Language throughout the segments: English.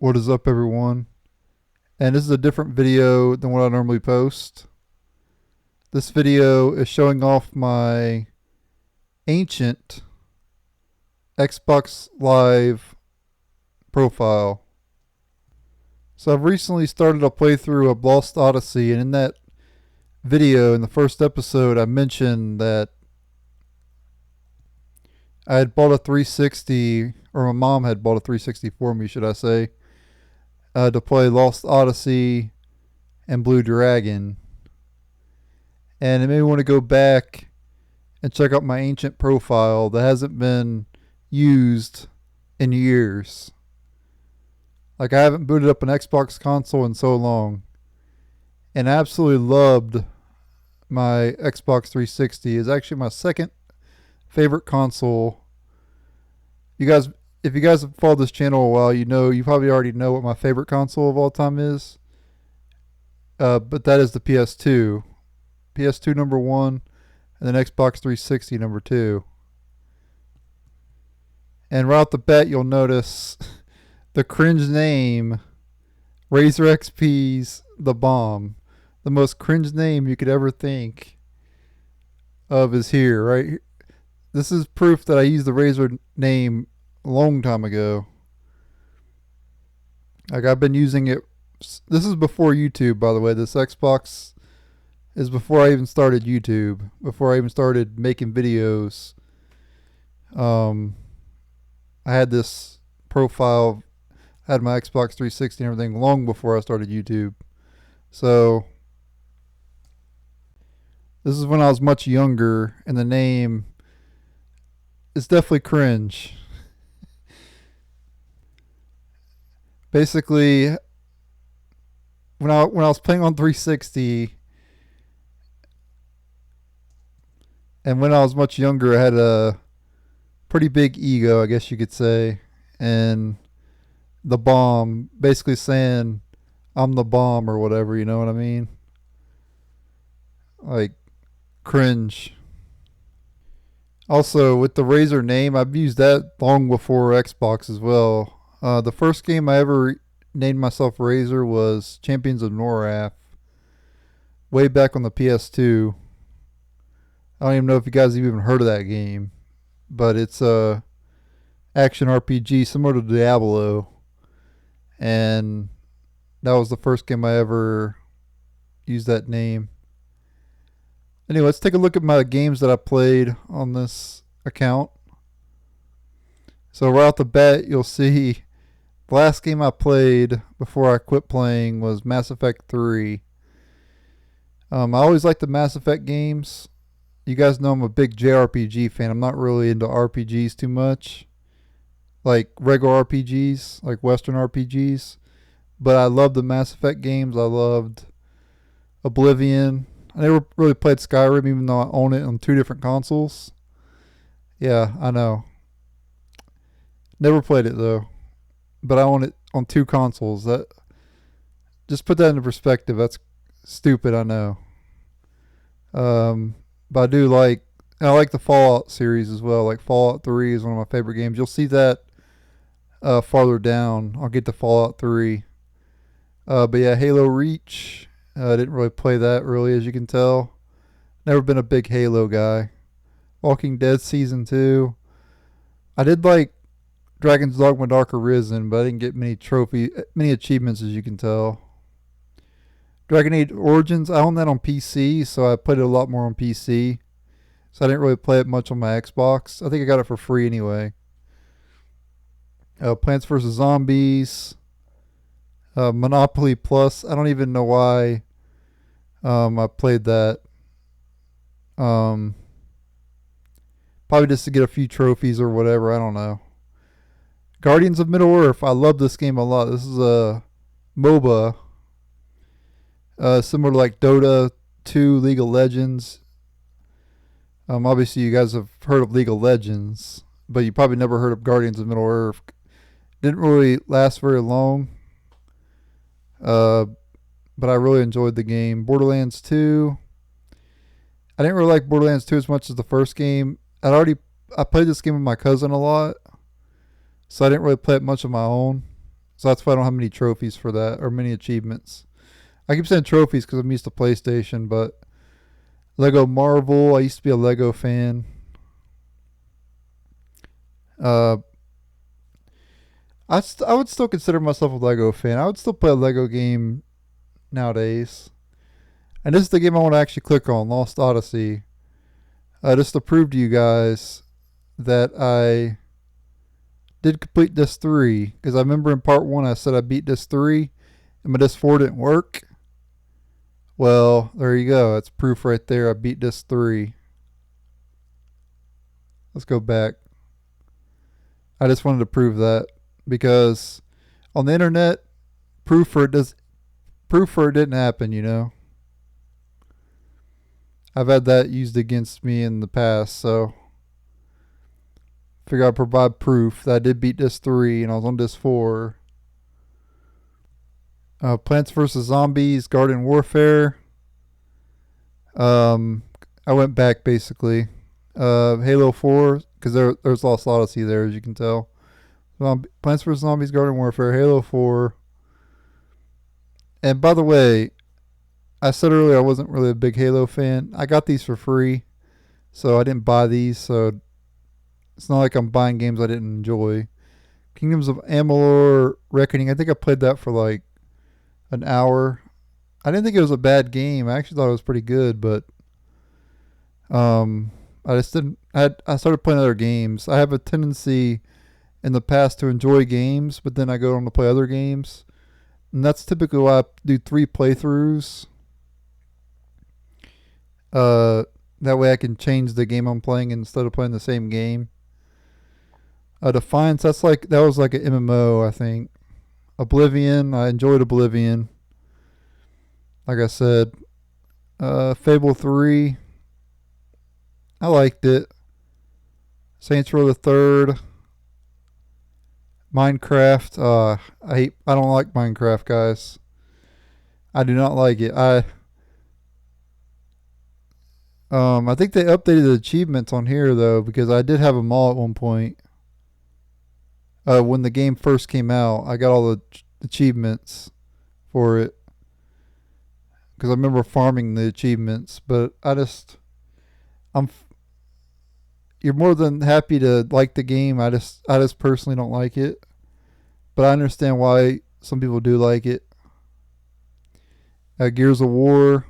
What is up, everyone? And this is a different video than what I normally post. This video is showing off my ancient Xbox Live profile. So I've recently started a playthrough of Lost Odyssey, and in that video, in the first episode, I mentioned that I had bought a 360, or my mom had bought a 360 for me, should I say, to play Lost Odyssey and Blue Dragon. And it made me want to go back and check out my ancient profile that hasn't been used in years. Like, I haven't booted up an Xbox console in so long. And I absolutely loved my Xbox 360. It's actually my second favorite console. If you guys have followed this channel a while, you probably already know what my favorite console of all time is. But that is the PS2. PS2 number 1, and then Xbox 360 number 2. And right off the bat, you'll notice the cringe name, Razor XP's The Bomb. The most cringe name you could ever think of is here, right? This is proof that I used the Razor name a long time ago. Like, I've been using it. This is before YouTube, by the way. This Xbox is before I even started YouTube, before I even started making videos. I had this profile, had my Xbox 360 and everything long before I started YouTube. So this is when I was much younger, and the name is definitely cringe. Basically, when I was playing on 360, and when I was much younger, I had a pretty big ego, I guess you could say, and the bomb, basically saying I'm the bomb or whatever, you know what I mean? Like, cringe. Also, with the Razer name, I've used that long before Xbox as well. The first game I ever named myself Razer was Champions of Norath, way back on the PS2. I don't even know if you guys have even heard of that game, but it's a action RPG similar to Diablo, and that was the first game I ever used that name. Anyway, let's take a look at my games that I played on this account. So right off the bat, you'll see the last game I played before I quit playing was Mass Effect 3. I always liked the Mass Effect games. You guys know I'm a big JRPG fan. I'm not really into RPGs too much, like regular RPGs, like Western RPGs. But I loved the Mass Effect games. I loved Oblivion. I never really played Skyrim, even though I own it on 2 different consoles. Yeah, I know. Never played it though, but I own it on 2 consoles. That, just put that into perspective. That's stupid, I know. But I like the Fallout series as well. Like, Fallout 3 is one of my favorite games. You'll see that farther down. I'll get to Fallout 3. But yeah, Halo Reach. I didn't really play that, really, as you can tell. Never been a big Halo guy. Walking Dead Season 2. I did like Dragon's Dogma Dark Arisen, but I didn't get many achievements, as you can tell. Dragon Age Origins, I own that on PC, so I played it a lot more on PC. So I didn't really play it much on my Xbox. I think I got it for free anyway. Plants vs. Zombies. Monopoly Plus. I don't even know why I played that. Probably just to get a few trophies or whatever. I don't know. Guardians of Middle-earth. I love this game a lot. This is a MOBA. Similar to like Dota 2, League of Legends. Obviously, you guys have heard of League of Legends, but you probably never heard of Guardians of Middle-earth. Didn't really last very long. But I really enjoyed the game. Borderlands 2. I didn't really like Borderlands 2 as much as the first game. I played this game with my cousin a lot, so I didn't really play it much on my own. So that's why I don't have many trophies for that or many achievements. I keep saying trophies because I'm used to PlayStation, but Lego Marvel, I used to be a Lego fan. Uh, I would still consider myself a Lego fan. I would still play a Lego game nowadays. And this is the game I want to actually click on, Lost Odyssey. Just to prove to you guys that I did complete Disc 3. Because I remember in part 1 I said I beat Disc 3 and my Disc 4 didn't work. Well, there you go. That's proof right there. I beat Disc 3. Let's go back. I just wanted to prove that. Because on the internet, proof for it didn't happen, you know. I've had that used against me in the past, so figure I'd provide proof that I did beat Disc 3 and I was on Disc 4. Plants vs. Zombies, Garden Warfare. I went back basically. Halo 4, because there's Lost Odyssey there, as you can tell. Plants vs. Zombies, Garden Warfare, Halo 4. And by the way, I said earlier I wasn't really a big Halo fan. I got these for free, so I didn't buy these, so it's not like I'm buying games I didn't enjoy. Kingdoms of Amalur Reckoning, I think I played that for like an hour. I didn't think it was a bad game. I actually thought it was pretty good, but I just didn't. I started playing other games. I have a tendency in the past to enjoy games, but then I go on to play other games. And that's typically why I do 3 playthroughs. That way I can change the game I'm playing instead of playing the same game. Defiance, that was like an MMO, I think. Oblivion, I enjoyed Oblivion. Like I said. Fable 3, I liked it. Saints Row the Third. Minecraft, I don't like Minecraft, guys. I do not like it. I think they updated the achievements on here though, because I did have them all at one point. When the game first came out, I got all the achievements for it because I remember farming the achievements. But you're more than happy to like the game. I just personally don't like it, but I understand why some people do like it. Gears of War.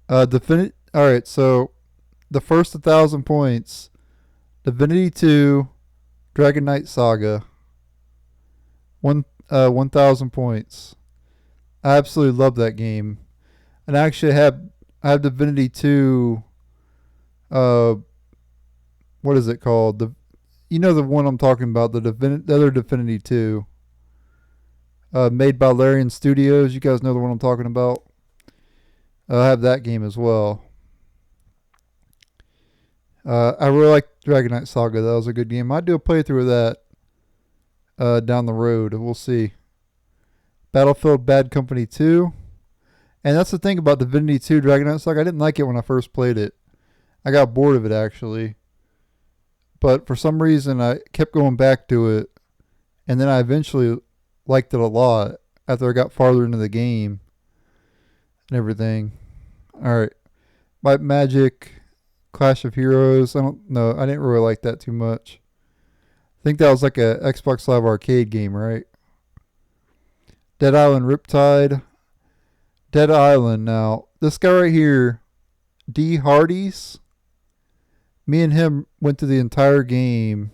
All right, so the first 1,000 points. Divinity 2, Dragon Knight Saga. 1,000 points. I absolutely love that game. And actually I have Divinity 2. What is it called? The one I'm talking about, the other Divinity 2. Made by Larian Studios. You guys know the one I'm talking about. I have that game as well. I really like Dragon Knight Saga. That was a good game. I'd do a playthrough of that down the road. We'll see. Battlefield Bad Company 2. And that's the thing about Divinity 2 Dragon Knight Saga. I didn't like it when I first played it. I got bored of it, actually. But for some reason, I kept going back to it. And then I eventually liked it a lot after I got farther into the game and everything. Alright. Might Magic, Clash of Heroes. I don't know. I didn't really like that too much. I think that was like a Xbox Live Arcade game, right? Dead Island Riptide. Dead Island. Now, this guy right here, D. Hardy's. Me and him went to the entire game.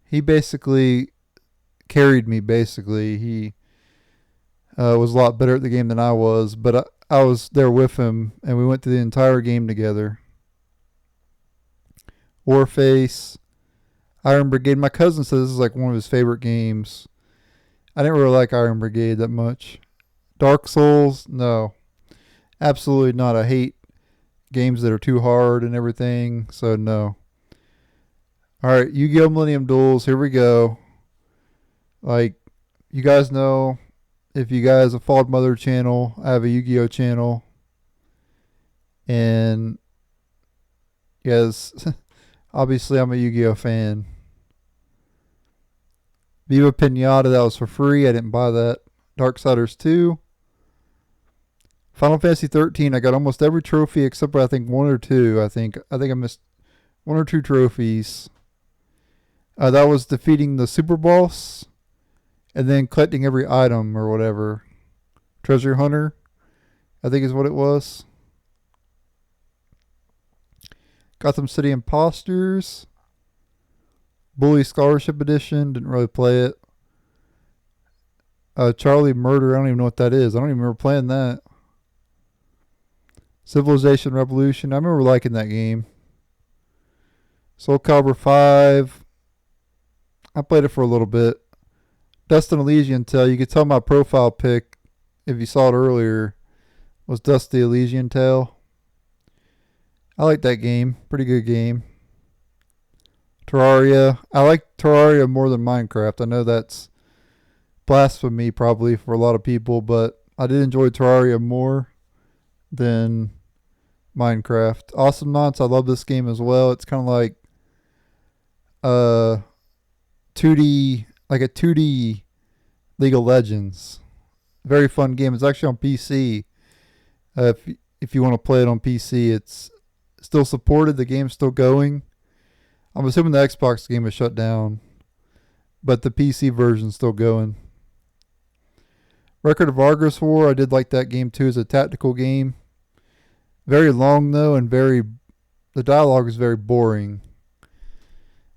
He basically carried me, basically. He was a lot better at the game than I was, but I was there with him, and we went through the entire game together. Warface, Iron Brigade. My cousin says this is like one of his favorite games. I didn't really like Iron Brigade that much. Dark Souls, no. Absolutely not. I hate games that are too hard and everything, so no. Alright, Yu-Gi-Oh! Millennium Duels, here we go. Like, you guys know, if you guys have followed my other channel, I have a Yu-Gi-Oh! Channel. And, yes, obviously I'm a Yu-Gi-Oh! Fan. Viva Pinata, that was for free. I didn't buy that. Darksiders 2. Final Fantasy 13. I got almost every trophy except for I think one or two. I think I missed one or two trophies. That was defeating the super boss and then collecting every item or whatever. Treasure Hunter, I think is what it was. Gotham City Imposters. Bully Scholarship Edition. Didn't really play it. Charlie Murder. I don't even know what that is. I don't even remember playing that. Civilization Revolution. I remember liking that game. Soul Calibur 5. I played it for a little bit. Dust and Elysian Tale. You could tell my profile pic, if you saw it earlier, was Dusty Elysian Tale. I like that game. Pretty good game. Terraria. I like Terraria more than Minecraft. I know that's blasphemy probably for a lot of people, but I did enjoy Terraria more than Minecraft. Awesomenauts. I love this game as well. It's kind of like 2D, like a 2D League of Legends. Very fun game. It's actually on PC. If you want to play it on PC, it's still supported. The game's still going. I'm assuming the Xbox game is shut down, but the PC version's still going. Record of Argus War. I did like that game too. It's a tactical game. Very long though, and the dialogue is very boring.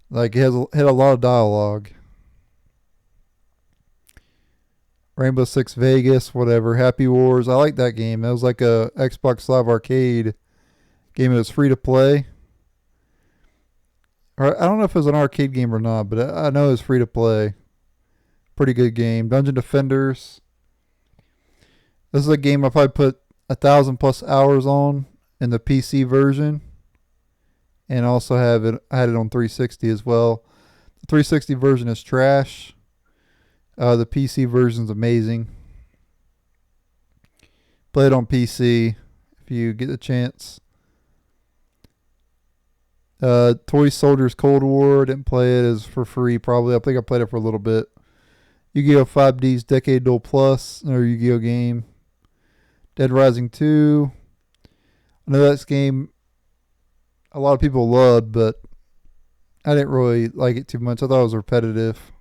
Like it had a lot of dialogue. Rainbow Six Vegas, whatever. Happy Wars. I like that game. That was like a Xbox Live Arcade game. It was free to play. Or I don't know if it was an arcade game or not, but I know it was free to play. Pretty good game. Dungeon Defenders. This is a game I probably put 1,000+ hours on in the PC version. And also I had it on 360 as well. The 360 version is trash. The PC version is amazing. Play it on PC if you get the chance. Toy Soldiers Cold War. Didn't play it. It's for free probably. I think I played it for a little bit. Yu-Gi-Oh! 5D's Decade Duel Plus. Another Yu-Gi-Oh! Game. Dead Rising 2. I know that's game a lot of people loved, but I didn't really like it too much. I thought it was repetitive.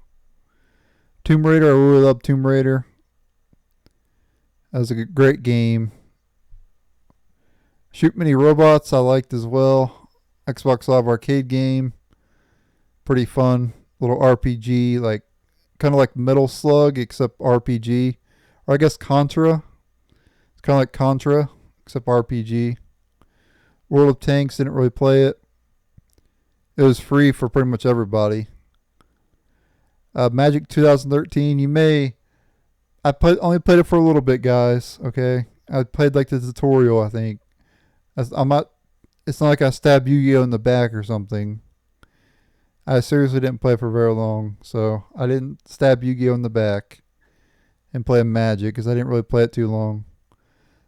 Tomb Raider. I really love Tomb Raider. That was a great game. Shoot Mini Robots I liked as well. Xbox Live Arcade game. Pretty fun. Little RPG, like kind of like Metal Slug except RPG. Or I guess Contra. It's kind of like Contra except RPG. World of Tanks, didn't really play it. It was free for pretty much everybody. Magic 2013. Only played it for a little bit, guys. Okay, I played like the tutorial. I think. It's not like I stabbed Yu-Gi-Oh in the back or something. I seriously didn't play for very long, so I didn't stab Yu-Gi-Oh in the back and play Magic because I didn't really play it too long.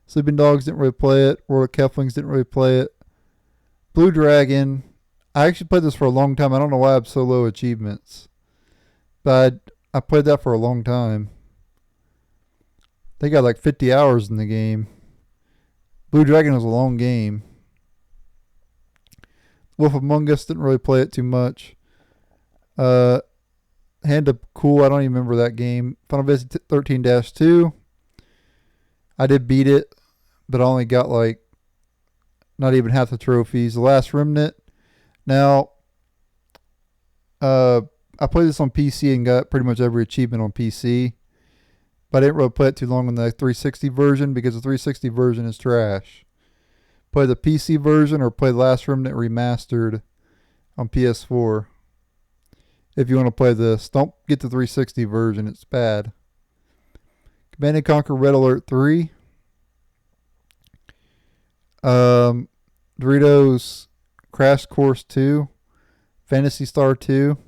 Sleeping Dogs didn't really play it. World of Keflings didn't really play it. Blue Dragon. I actually played this for a long time. I don't know why I have so low achievements. But I played that for a long time. They got like 50 hours in the game. Blue Dragon was a long game. Wolf Among Us, didn't really play it too much. Hand of Cool, I don't even remember that game. Final Fantasy 13-2. I did beat it, but I only got like not even half the trophies. The Last Remnant. Now, I played this on PC and got pretty much every achievement on PC. But I didn't really play it too long on the 360 version because the 360 version is trash. Play the PC version or play Last Remnant Remastered on PS4. If you want to play this, don't get the 360 version. It's bad. Command & Conquer Red Alert 3. Doritos Crash Course 2. Phantasy Star 2.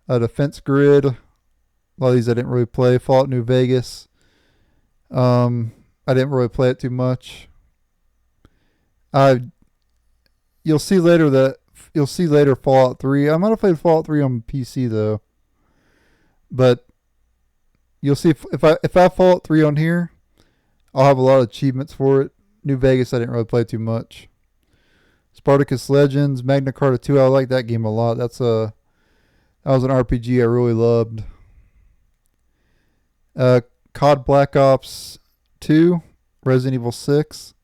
Defense Grid. A lot of these I didn't really play. Fallout New Vegas. I didn't really play it too much. You'll see later Fallout 3. I might have played Fallout 3 on PC though. But you'll see if I have Fallout 3 on here, I'll have a lot of achievements for it. New Vegas, I didn't really play too much. Spartacus Legends, Magna Carta 2, I like that game a lot. That was an RPG I really loved. COD Black Ops 2, Resident Evil 6,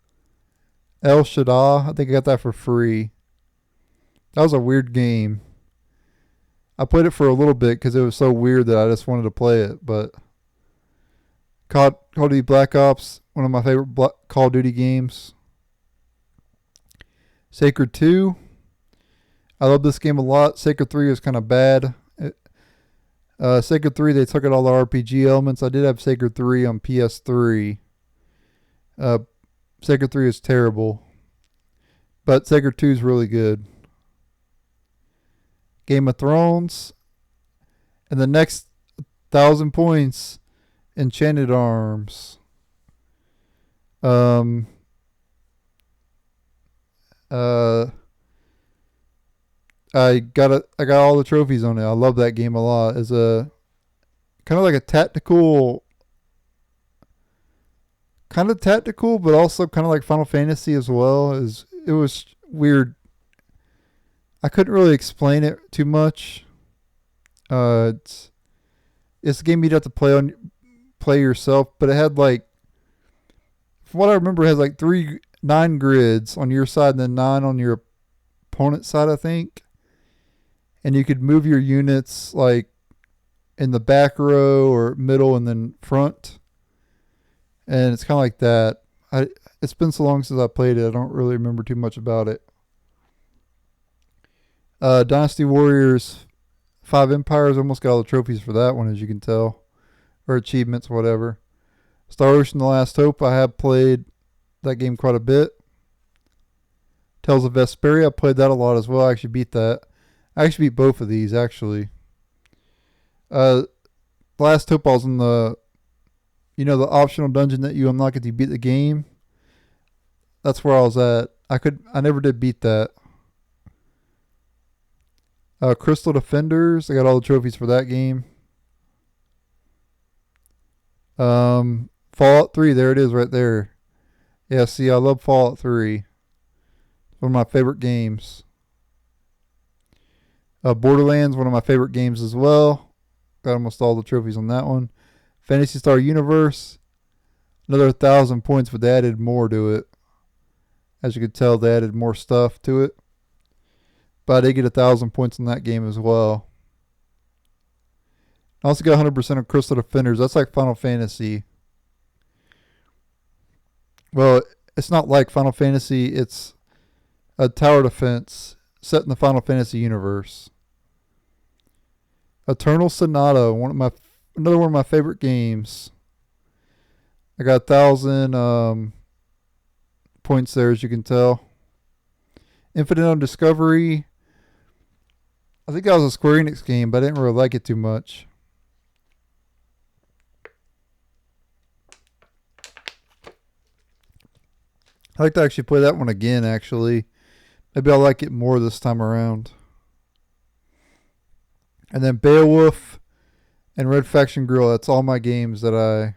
El Shaddai, I think I got that for free. That was a weird game. I played it for a little bit because it was so weird that I just wanted to play it. But Call of Duty Black Ops, one of my favorite Call of Duty games. Sacred 2. I love this game a lot. Sacred 3 was kind of bad. Sacred 3, they took out all the RPG elements. I did have Sacred 3 on PS3. Sacred 3 is terrible. But Sacred 2 is really good. Game of Thrones. And the next 1,000 points, Enchanted Arms. I got all the trophies on it. I love that game a lot. It's a kind of like a tactical, but also kind of like Final Fantasy as well. It was weird. I couldn't really explain it too much. It's a game you'd have to play yourself, but it had like, from what I remember, it has like 9 grids on your side and then 9 on your opponent's side, I think. And you could move your units like in the back row or middle and then front. And it's kind of like that. It's been so long since I played it, I don't really remember too much about it. Dynasty Warriors 5 Empires, almost got all the trophies for that one, as you can tell. Or achievements, whatever. Star Ocean The Last Hope, I have played that game quite a bit. Tales of Vesperia, I played that a lot as well. I actually beat that. I actually beat both of these, actually. Last Hope, I was in the optional dungeon that you unlock if you beat the game. That's where I was at. I never did beat that. Crystal Defenders, I got all the trophies for that game. Fallout 3, there it is right there. Yeah, see, I love Fallout 3. It's one of my favorite games. Borderlands, one of my favorite games as well. Got almost all the trophies on that one. Phantasy Star Universe, another 1,000 points, but they added more to it. As you can tell, they added more stuff to it. But I did get 1,000 points in that game as well. I also got 100% of Crystal Defenders. That's like Final Fantasy. Well, it's not like Final Fantasy. It's a tower defense set in the Final Fantasy universe. Eternal Sonata, another one of my favorite games. I got 1,000 points there, as you can tell. Infinite on Discovery. I think that was a Square Enix game, but I didn't really like it too much. I'd like to actually play that one again, actually. Maybe I'll like it more this time around. And then Beowulf and Red Faction Grill. That's all my games that I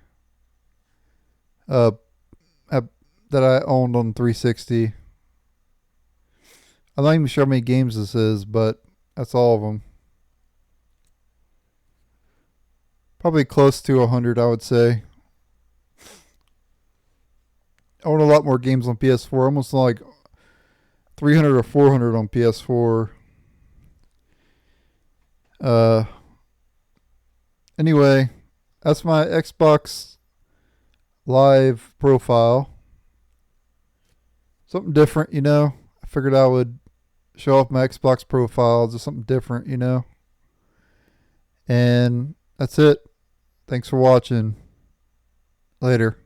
owned on 360. I'm not even sure how many games this is, but that's all of them. Probably close to 100, I would say. I own a lot more games on PS4. Almost like 300 or 400 on PS4. Anyway, that's my Xbox Live profile. Something different, I figured I would show off my Xbox profile, just something different, And that's it. Thanks for watching. Later.